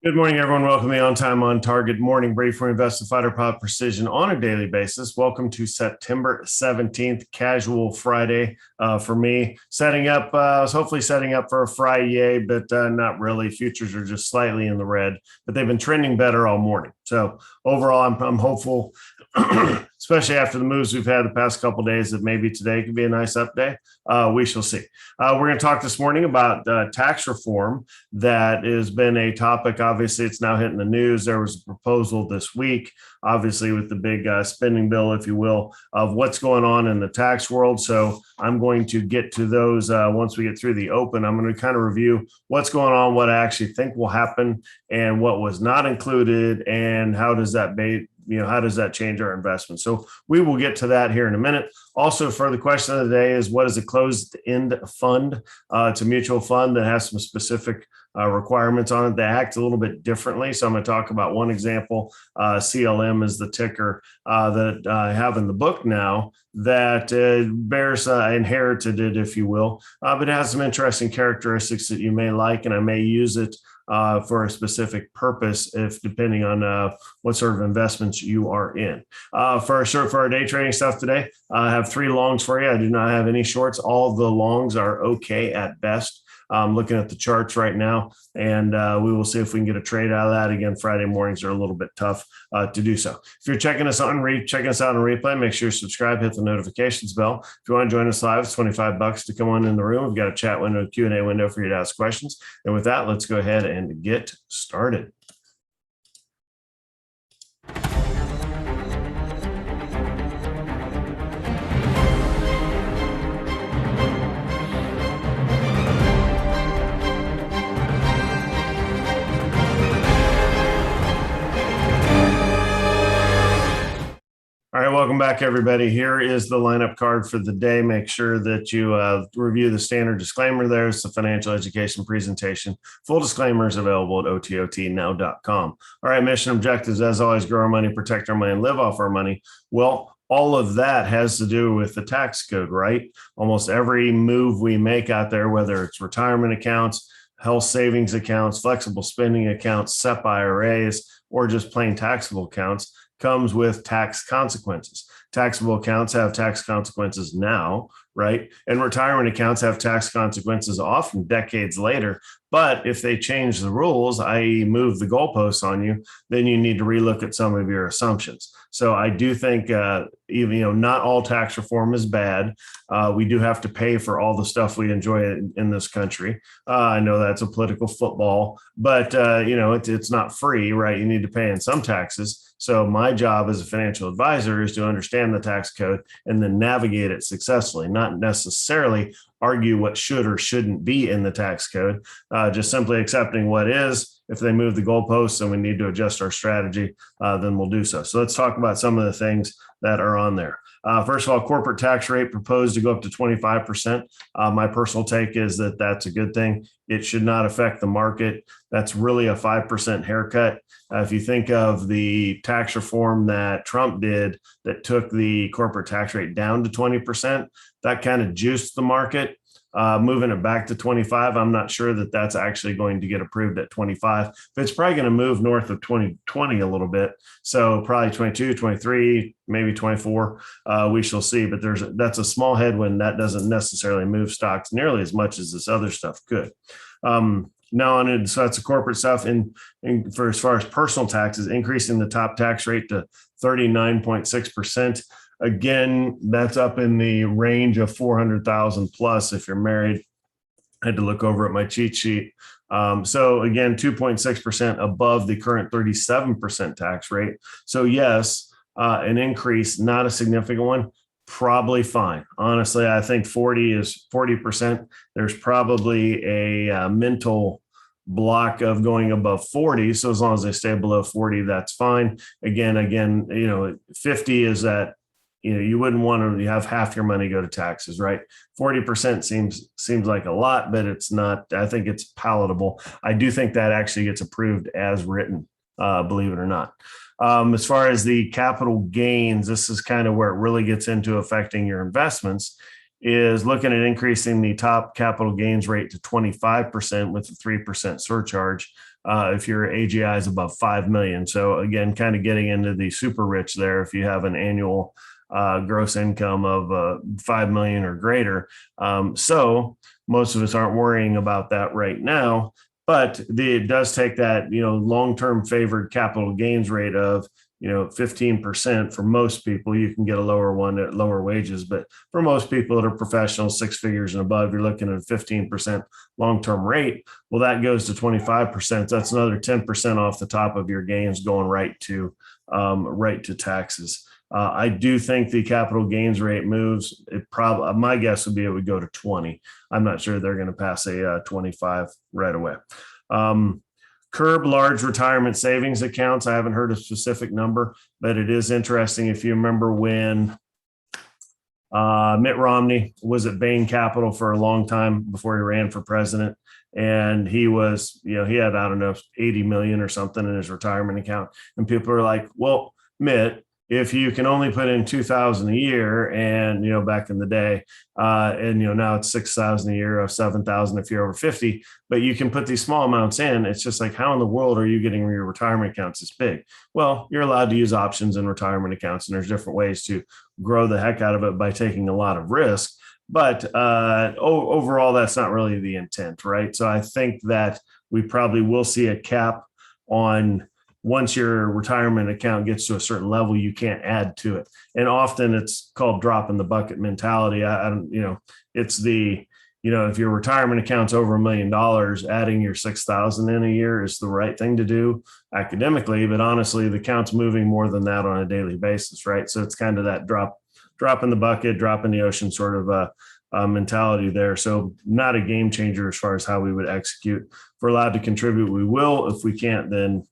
Good morning, everyone. Welcome to the On Time, On Target Morning Brief. We invest in fighter pilot precision on a daily basis. Welcome to September 17th, casual Friday for me. I was hopefully setting up for a Friday, but not really. Futures are just slightly in the red, but they've been trending better all morning. So overall, I'm hopeful, especially after the moves we've had the past couple of days, that maybe today could be a nice up day. We shall see. We're going to talk this morning about tax reform. That has been a topic. Obviously, it's now hitting the news. There was a proposal this week, obviously, with the big spending bill, if you will, of what's going on in the tax world. So I'm going to get to those once we get through the open. I'm going to kind of review what's going on, what I actually think will happen, and what was not included, and how does that how does that change our investment? So we will get to that here in a minute. Also, for the question of the day is, what is a closed-end fund? It's a mutual fund that has some specific requirements on it. They act a little bit differently. So I'm going to talk about one example. CLM is the ticker that I have in the book now that bears inherited it, if you will, but it has some interesting characteristics that you may like, and I may use it for a specific purpose, if depending on what sort of investments you are in. For our day trading stuff today, I have 3 longs for you. I do not have any shorts. All the longs are okay at best. I'm looking at the charts right now, and we will see if we can get a trade out of that. Again, Friday mornings are a little bit tough to do so. If you're checking us out on replay, make sure you subscribe, hit the notifications bell. If you want to join us live, it's $25 to come on in the room. We've got a chat window, Q&A window for you to ask questions. And with that, let's go ahead and get started. All right, welcome back, everybody. Here is the lineup card for the day. Make sure that you review the standard disclaimer there. It's the financial education presentation. Full disclaimer is available at ototnow.com. All right, mission objectives, as always, grow our money, protect our money, and live off our money. Well, all of that has to do with the tax code, right? Almost every move we make out there, whether it's retirement accounts, health savings accounts, flexible spending accounts, SEP IRAs, or just plain taxable accounts, comes with tax consequences. Taxable accounts have tax consequences now, right? And retirement accounts have tax consequences often decades later. But if they change the rules, i.e. move the goalposts on you, then you need to relook at some of your assumptions. So I do think not all tax reform is bad. We do have to pay for all the stuff we enjoy in this country. I know that's a political football, but it's not free, right? You need to pay in some taxes. So my job as a financial advisor is to understand the tax code and then navigate it successfully, not necessarily argue what should or shouldn't be in the tax code, just simply accepting what is. If they move the goalposts and we need to adjust our strategy, then we'll do so. So let's talk about some of the things that are on there. First of all, corporate tax rate proposed to go up to 25%. My personal take is that that's a good thing. It should not affect the market. That's really a 5% haircut. If you think of the tax reform that Trump did that took the corporate tax rate down to 20%, that kind of juiced the market. Moving it back to 25, I'm not sure that that's actually going to get approved at 25, but it's probably going to move north of 2020 a little bit. So probably 22, 23, maybe 24. We shall see. But that's a small headwind that doesn't necessarily move stocks nearly as much as this other stuff could. So that's the corporate stuff. And for as far as personal taxes, increasing the top tax rate to 39.6%. Again, that's up in the range of 400,000 plus if you're married. I had to look over at my cheat sheet. So again, 2.6% above the current 37% tax rate. So yes, an increase, not a significant one, probably fine. Honestly, I think 40 is 40%. There's probably a mental block of going above 40. So as long as they stay below 40, that's fine. Again, 50 is that you wouldn't want to have half your money go to taxes, right? 40% seems like a lot, but it's not. I think it's palatable. I do think that actually gets approved as written, believe it or not. As far as the capital gains, this is kind of where it really gets into affecting your investments. is looking at increasing the top capital gains rate to 25% with a 3% surcharge if your AGI is above 5 million. So again, kind of getting into the super rich there. If you have an annual gross income of 5 million or greater. So most of us aren't worrying about that right now, but it does take that, long-term favored capital gains rate of 15% for most people. You can get a lower one at lower wages, but for most people that are professionals, 6 figures and above, you're looking at a 15% long-term rate. Well, that goes to 25%. That's another 10% off the top of your gains going right to taxes. I do think the capital gains rate moves. It probably, my guess would be it would go to 20. I'm not sure they're going to pass a 25 right away. Curb large retirement savings accounts. I haven't heard a specific number, but it is interesting. If you remember when Mitt Romney was at Bain Capital for a long time before he ran for president, and he was, he had, I don't know, 80 million or something in his retirement account. And people are like, well, Mitt, if you can only put in 2,000 a year, and back in the day, and now it's 6,000 a year, or 7,000 if you're over 50, but you can put these small amounts in. It's just like, how in the world are you getting your retirement accounts this big? Well, you're allowed to use options in retirement accounts, and there's different ways to grow the heck out of it by taking a lot of risk. But overall, that's not really the intent, right? So I think that we probably will see a cap on, once your retirement account gets to a certain level, you can't add to it. And often it's called drop in the bucket mentality. It's the, if your retirement account's over $1 million, adding your 6,000 in a year is the right thing to do academically. But honestly, the account's moving more than that on a daily basis, right? So it's kind of that drop in the bucket, drop in the ocean sort of mentality there. So not a game changer as far as how we would execute. If we're allowed to contribute, we will. If we can't, then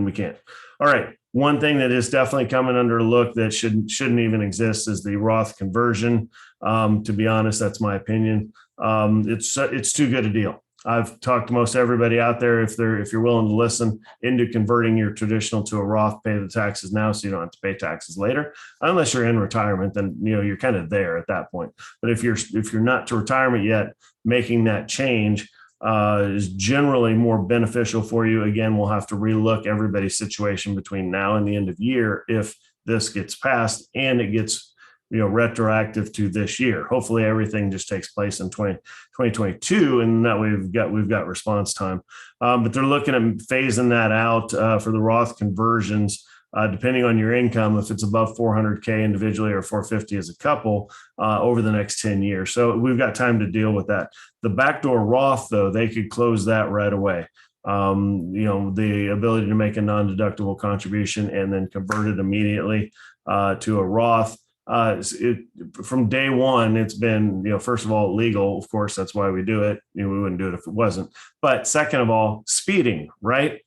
we can't. All right. One thing that is definitely coming under a look that shouldn't even exist is the Roth conversion. To be honest, that's my opinion. It's too good a deal. I've talked to most everybody out there, if you're willing to listen, into converting your traditional to a Roth, pay the taxes now so you don't have to pay taxes later. Unless you're in retirement, then you're kind of there at that point. But if you're not to retirement yet, making that change is generally more beneficial for you. Again, we'll have to relook everybody's situation between now and the end of year if this gets passed and it gets retroactive to this year. Hopefully everything just takes place in 2022, and that we've got response time. But they're looking at phasing that out for the Roth conversions. Depending on your income, if it's above 400K individually or 450 as a couple, over the next 10 years. So we've got time to deal with that. The backdoor Roth, though, they could close that right away. The ability to make a non-deductible contribution and then convert it immediately to a Roth. From day one, it's been, first of all, legal. Of course, that's why we do it. We wouldn't do it if it wasn't. But second of all, speeding, right?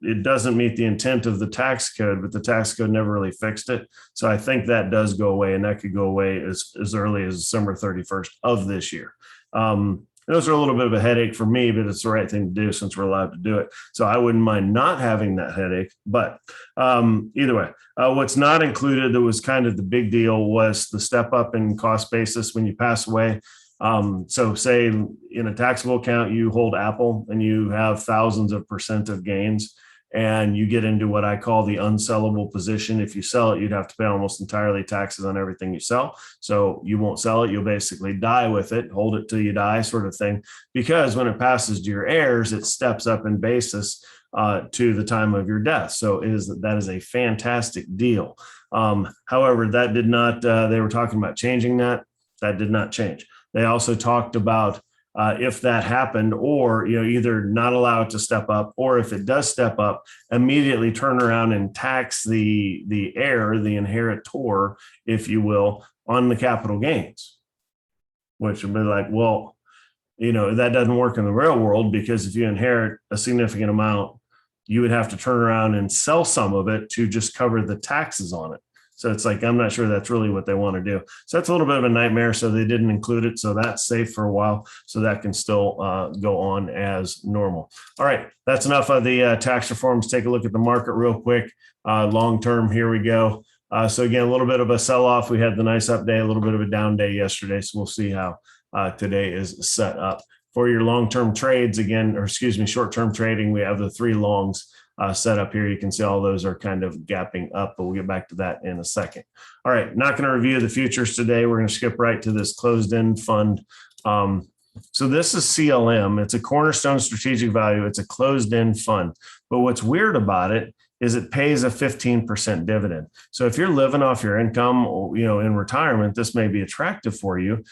It doesn't meet the intent of the tax code, but the tax code never really fixed it. So I think that does go away, and that could go away as early as December 31st of this year. Those are a little bit of a headache for me, but it's the right thing to do since we're allowed to do it. So I wouldn't mind not having that headache. But either way, what's not included that was kind of the big deal was the step up in cost basis when you pass away. So say in a taxable account, you hold Apple and you have thousands of % of gains, and you get into what I call the unsellable position. If you sell it, you'd have to pay almost entirely taxes on everything you sell. So you won't sell it. You'll basically die with it, hold it till you die sort of thing, because when it passes to your heirs, it steps up in basis to the time of your death. So that is a fantastic deal. However, that did not, they were talking about changing that. That did not change. They also talked about if that happened, or either not allow it to step up, or if it does step up, immediately turn around and tax the heir, the inheritor, if you will, on the capital gains, which would be like, well, that doesn't work in the real world, because if you inherit a significant amount, you would have to turn around and sell some of it to just cover the taxes on it. So it's like, I'm not sure that's really what they want to do. So that's a little bit of a nightmare. So they didn't include it. So that's safe for a while. So that can still go on as normal. All right. That's enough of the tax reforms. Take a look at the market real quick. Long term, here we go. So again, a little bit of a sell-off. We had the nice up day, a little bit of a down day yesterday. So we'll see how today is set up. For your long-term trades, again, or excuse me, short-term trading, we have the 3 longs set up here. You can see all those are kind of gapping up, but we'll get back to that in a second. All right, not going to review the futures today. We're going to skip right to this closed-end fund. So this is CLM. It's a Cornerstone Strategic Value. It's a closed-end fund. But what's weird about it is it pays a 15% dividend. So if you're living off your income, in retirement, this may be attractive for you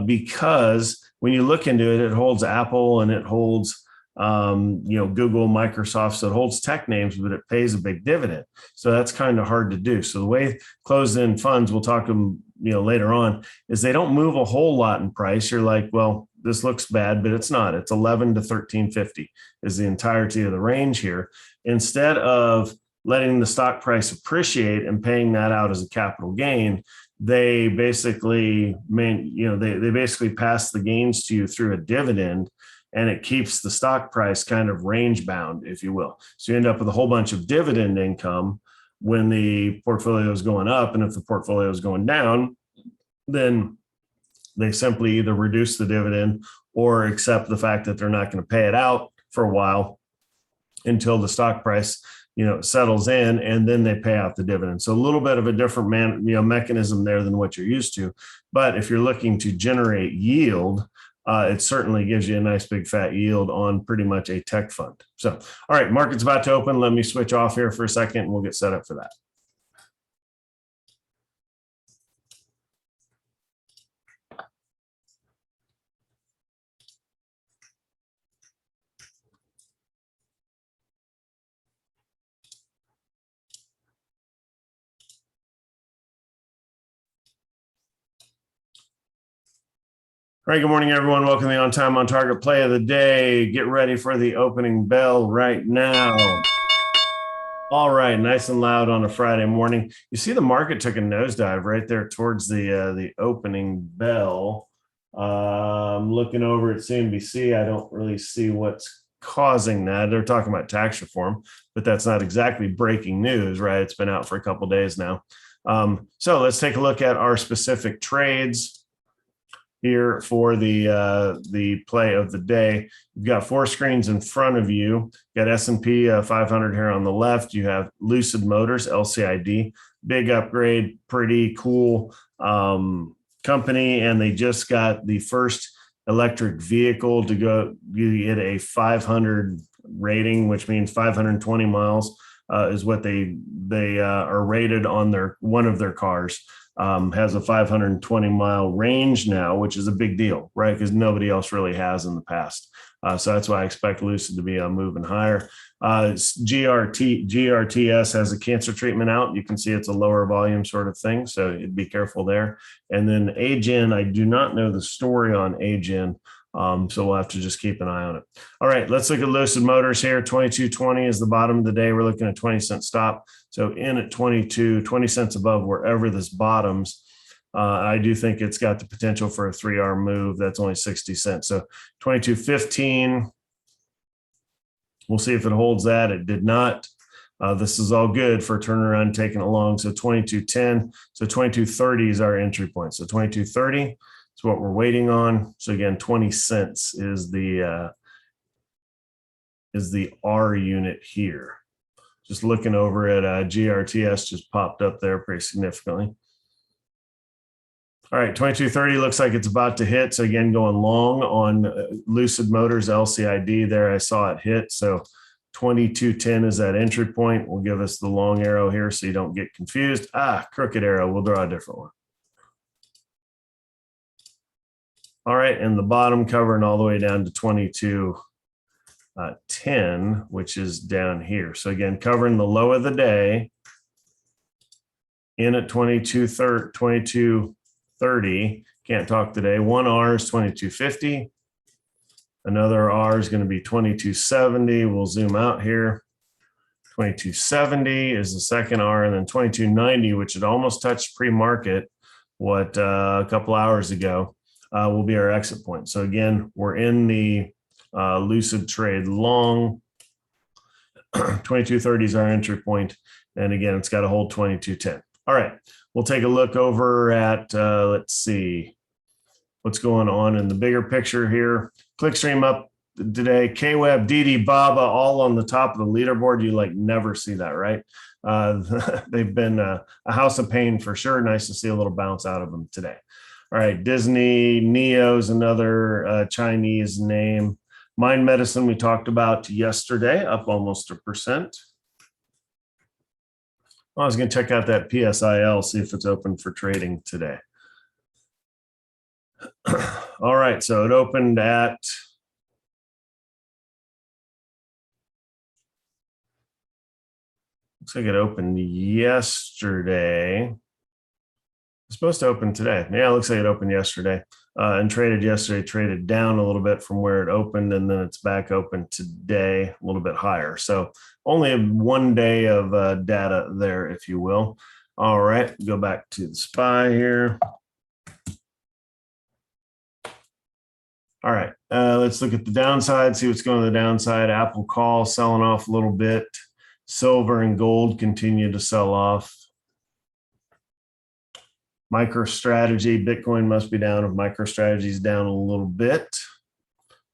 because when you look into it, it holds Apple and it holds Google, Microsoft, so it holds tech names, but it pays a big dividend. So that's kind of hard to do. So the way closed-end funds, we'll talk to them, later on, is they don't move a whole lot in price. You're like, well, this looks bad, but it's not. It's 11 to 13.50 is the entirety of the range here. Instead of letting the stock price appreciate and paying that out as a capital gain, they basically they basically pass the gains to you through a dividend, and it keeps the stock price kind of range bound, if you will. So you end up with a whole bunch of dividend income when the portfolio is going up, and if the portfolio is going down, then they simply either reduce the dividend or accept the fact that they're not going to pay it out for a while until the stock price settles in, and then they pay out the dividend. So a little bit of a different mechanism there than what you're used to. But if you're looking to generate yield, it certainly gives you a nice big fat yield on pretty much a tech fund. So, all right, market's about to open. Let me switch off here for a second and we'll get set up for that. All right, good morning, everyone. Welcome to the On Time, On Target play of the day. Get ready for the opening bell right now. All right, nice and loud on a Friday morning. You see the market took a nosedive right there towards the opening bell. I'm looking over at CNBC. I don't really see what's causing that. They're talking about tax reform, but that's not exactly breaking news, right? It's been out for a couple of days now. So let's take a look at our specific trades here for the play of the day. You've got 4 screens in front of you. You got S&P 500 here on the left. You have Lucid Motors, LCID, big upgrade, pretty cool company, and they just got the first electric vehicle to go. You get a 500 rating, which means 520 miles is what they are rated on one of their cars. Has a 520-mile range now, which is a big deal, right? Because nobody else really has in the past. So that's why I expect Lucid to be moving higher. GRTS has a cancer treatment out. You can see it's a lower volume sort of thing, so you'd be careful there. And then AGen, I do not know the story on AGen, so we'll have to just keep an eye on it. All right, let's look at Lucid Motors here. 22.20 is the bottom of the day. We're looking at 20-cent stop. So in at 22, 20 cents above wherever this bottoms. I do think it's got the potential for a 3-hour move. That's only 60 cents. So 22.15. We'll see if it holds that. It did not. This is all good for turnaround taking it long. So 22.10. So 22.30 is our entry point. So 22.30 is what we're waiting on. So again, 20 cents is the R unit here. Just looking over at GRTS just popped up there pretty significantly. All right, 22.30 looks like it's about to hit. So again, going long on Lucid Motors LCID there. I saw it hit. So 22.10 is that entry point. Will give us the long arrow here so you don't get confused. Crooked arrow. We'll draw a different one. All right, and the bottom covering all the way down to 22.10, which is down here. So again, covering the low of the day in at 22.30. Can't talk today. One R is 22.50. Another R is going to be 22.70. We'll zoom out here. 22.70 is the second R, and then 22.90, which had almost touched pre-market a couple hours ago, will be our exit point. So again, we're in the Lucid trade long. 22.30 is our entry point, and again, it's got to hold 22.10. All right, we'll take a look over at, let's see what's going on in the bigger picture here. Clickstream up today, KWeb, DD, Baba, all on the top of the leaderboard. You like never see that, right? They've been a house of pain for sure. Nice to see a little bounce out of them today. All right, Disney, Neo's another Chinese name. Mind Medicine we talked about yesterday, up almost 1%. I was going to check out that PSIL, see if it's open for trading today. All right, so it opened at looks like it opened yesterday. It's supposed to open today. Yeah, it looks like it opened yesterday and traded yesterday, traded down a little bit from where it opened, and then it's back open today, a little bit higher. So only 1 day of data there, if you will. All right, go back to the SPY here. All right, let's look at the downside, see what's going on the downside. Apple call selling off a little bit. Silver and gold continue to sell off. MicroStrategy, Bitcoin must be down if MicroStrategy is down a little bit.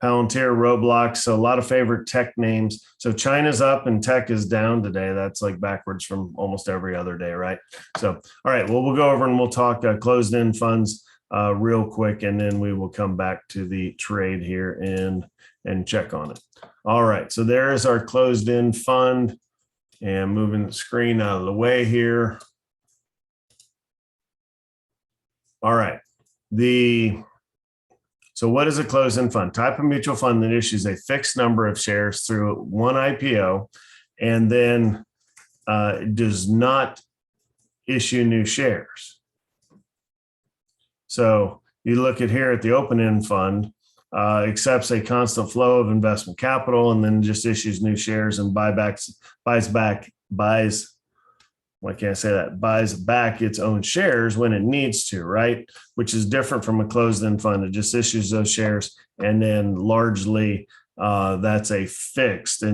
Palantir, Roblox, so a lot of favorite tech names. So China's up and tech is down today. That's like backwards from almost every other day, right? So, all right, well, we'll go over and we'll talk closed-end funds real quick, and then we will come back to the trade here and check on it. All right, so there is our closed-end fund, and moving the screen out of the way here. All right, so what is a closed-end fund? Type of mutual fund that issues a fixed number of shares through one IPO and then does not issue new shares. So you look at here at the open-end fund, accepts a constant flow of investment capital and then just issues new shares and buys back its own shares when it needs to, right? Which is different from a closed-end fund. It just issues those shares, and then largely that's a fixed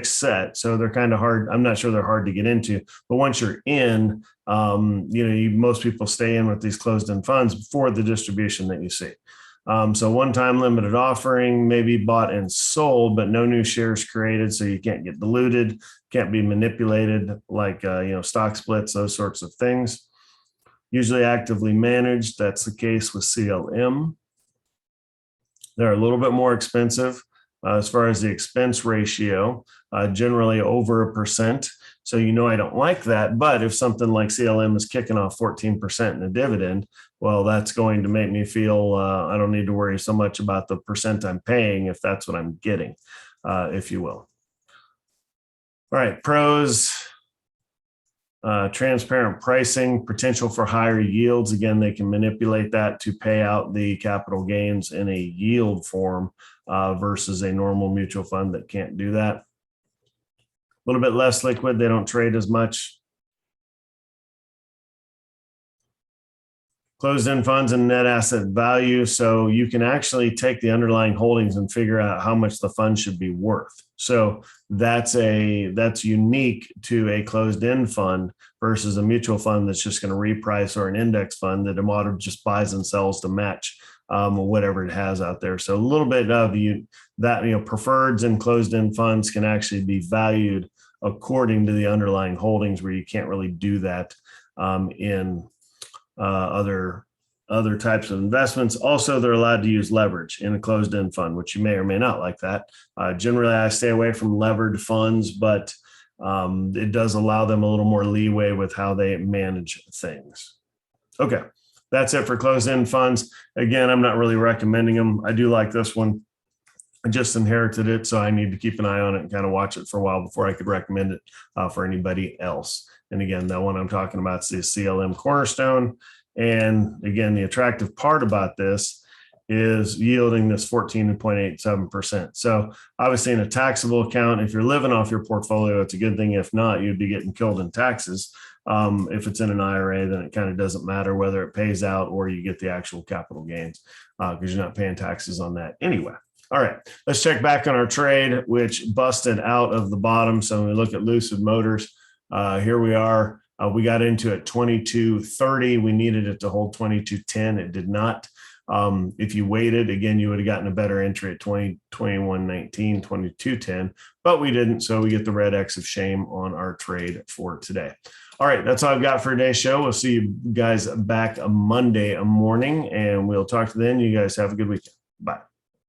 set. So they're kind of hard. I'm not sure they're hard to get into, but once you're in, most people stay in with these closed-end funds for the distribution that you see. So one-time limited offering, maybe bought and sold, but no new shares created, so you can't get diluted, can't be manipulated like stock splits, those sorts of things. Usually actively managed. That's the case with CLM. They're a little bit more expensive as far as the expense ratio, generally over 1%. So I don't like that. But if something like CLM is kicking off 14% in a dividend, well, that's going to make me feel I don't need to worry so much about the percent I'm paying if that's what I'm getting, if you will. All right, pros. Transparent pricing, potential for higher yields. Again, they can manipulate that to pay out the capital gains in a yield form versus a normal mutual fund that can't do that. A little bit less liquid. They don't trade as much. Closed-end funds and net asset value. So you can actually take the underlying holdings and figure out how much the fund should be worth. So that's unique to a closed-end fund versus a mutual fund that's just going to reprice, or an index fund that a model just buys and sells to match whatever it has out there. So a little bit of preferreds and closed-end funds can actually be valued according to the underlying holdings, where you can't really do that in other types of investments. Also, they're allowed to use leverage in a closed-end fund, which you may or may not like that. Generally, I stay away from levered funds, but it does allow them a little more leeway with how they manage things. Okay, that's it for closed-end funds. Again, I'm not really recommending them. I do like this one. I just inherited it, so I need to keep an eye on it and kind of watch it for a while before I could recommend it for anybody else. And again, that one I'm talking about is the CLM Cornerstone. And again, the attractive part about this is yielding this 14.87%. So obviously in a taxable account, if you're living off your portfolio, it's a good thing. If not, you'd be getting killed in taxes. If it's in an IRA, then it kind of doesn't matter whether it pays out or you get the actual capital gains because you're not paying taxes on that anyway. All right, let's check back on our trade, which busted out of the bottom. So when we look at Lucid Motors, here we are. We got into it 22.30. We needed it to hold 22.10. It did not. If you waited, again, you would have gotten a better entry at 21.19, 22.10, but we didn't. So we get the red X of shame on our trade for today. All right, that's all I've got for today's show. We'll see you guys back a Monday morning, and we'll talk to then. You guys have a good weekend. Bye.